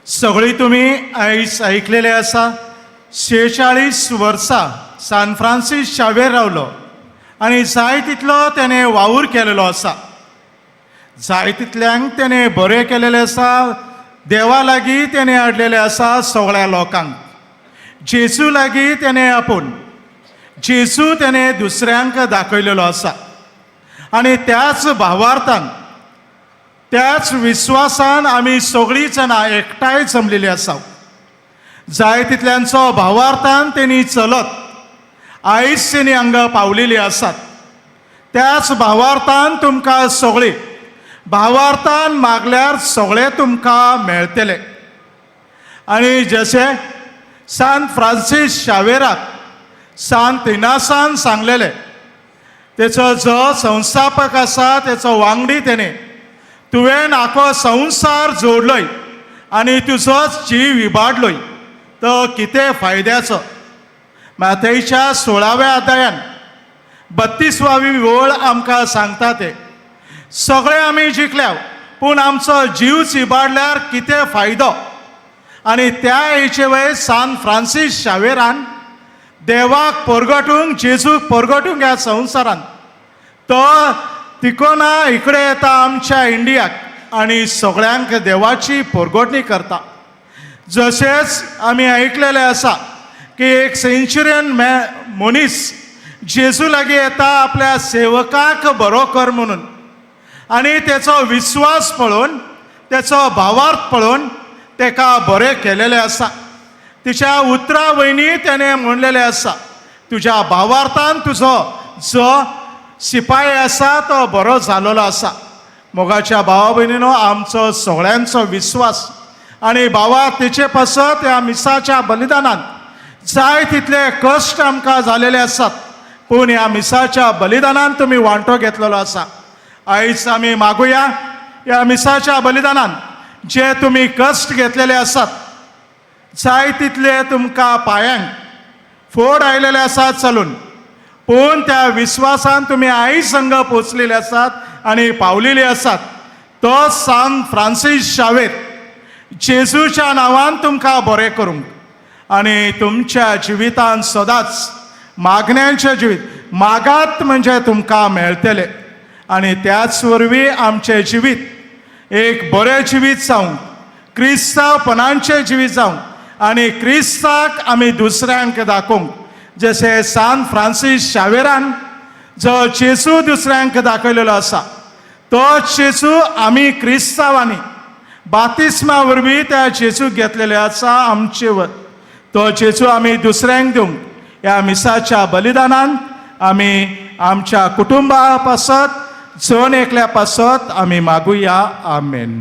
सगळी तुम्ही आयज ऐकलेले आसा 46 वर्सां सान फ्रांसीस शावेर रावलो आनी जाय तितलो तेणे वावूर केलेलो आसा. जाय तितल्यांक तेणे बरें केलेलें आसा. देवा लागीं तेणे हाडलेलें आसा सगळ्या लोकांक. जेजू लागीं तेणे आपूण जेजू तेणे दुसऱ्यांक दाखयलेलो आसा. आनी त्याच भावार्थान त्याच विश्वासान आमी सगळीं जाणां एकठांय जमलेलीं आसा. जाय तितल्यांचो भावार्थान तेणी चलत आयज तेणी हांगा पावलेलीं आसात. त्याच भावार्थान तुमकां सगळीं भावार्थान मागल्यार सगळें तुमकां मेळटलें. आनी जशें सांत फ्रांसीस शावेराक सांत इनासान सांगलेलें, तेचो जो संस्थापक आसा तेचो वांगडी तेणे, तुवें आखो संवसार जोडलोय आनी तुजो जीव इबाडलोय तो कितें फायद्याचो. माथेच्या 16व्या अध्यायान 32वी ओळ आमकां सांगता ते, सगळे आमी जिखल्या पूण आमचो जीवच इबाडल्यार कितें फायदो. आनी त्या हेचे वेळी सांत फ्रांसीस शावेरान देवाक परगटूंक जेजूक परगटूंक ह्या संवसारान तो तिकोना इकडे येता आमच्या इंडियाक आनी सगळ्यांक देवाची परगटणी करता. जशेंच आमी आयकलेलें आसा की एक सेंच्युरियन मनीस जेजू लागीं येता आपल्या सेवकाक बरो कर म्हणून, आनी तेचो विश्वास पळोवन तेचो भावार्थ पळोवन तेका बरें केलेलें आसा. तिच्या उतरा वयनी तेणें म्हणलेलें आसा, तुज्या भावार्थान तुजो जो सिपाई आसा तो बरो जालोलो आसा. मोगाच्या भावा भयणीनो, आमचो सगळ्यांचो विश्वास आनी भावा तेचे पासत ह्या मिसाच्या बलिदानान जाय तितले कश्ट आमकां जालेले आसात, पूण ह्या मिसाच्या बलिदानान तुमी वांटो घेतलेलो आसा. आयज आमी मागुया ह्या मिसाच्या बलिदानान जे तुमी कश्ट घेतलेले आसात, जाय तितले तुमकां पांयांक फोड आयलेले आसात चलून, पूण त्या विश्वासान तुमी आयज हांगा पोचलेले आसात आनी पावलेले आसात. तो सांत फ्रांसीस शावेर जेजूच्या नांवान तुमकां बरें करूंक आनी तुमच्या जिवितान सदांच मागण्यांचें जिवीत मागात म्हणजे तुमकां मेळटलें. आनी त्याच वरवीं आमचें जिवीत एक बरें जिवीत जावंक, क्रिस्तांवपणाचें जिवीत जावंक आनी क्रिस्ताक आमी दुसऱ्यांक दाखोवंक. जशें सांत फ्रांसीस शावेरान जो जेजू दुसऱ्यांक दाखयलेलो आसा, तो जेजू आमी क्रिस्तांवांनी बातिस्मा वरवीं त्या जेजूक घेतलेले आसा आमचे वर. तो जेजू आमी दुसऱ्यांक दिवंक ह्या मिसाच्या बलिदानान आमी आमच्या कुटुंबा पासत जण एकल्या पासत आमी मागुया. आमेन.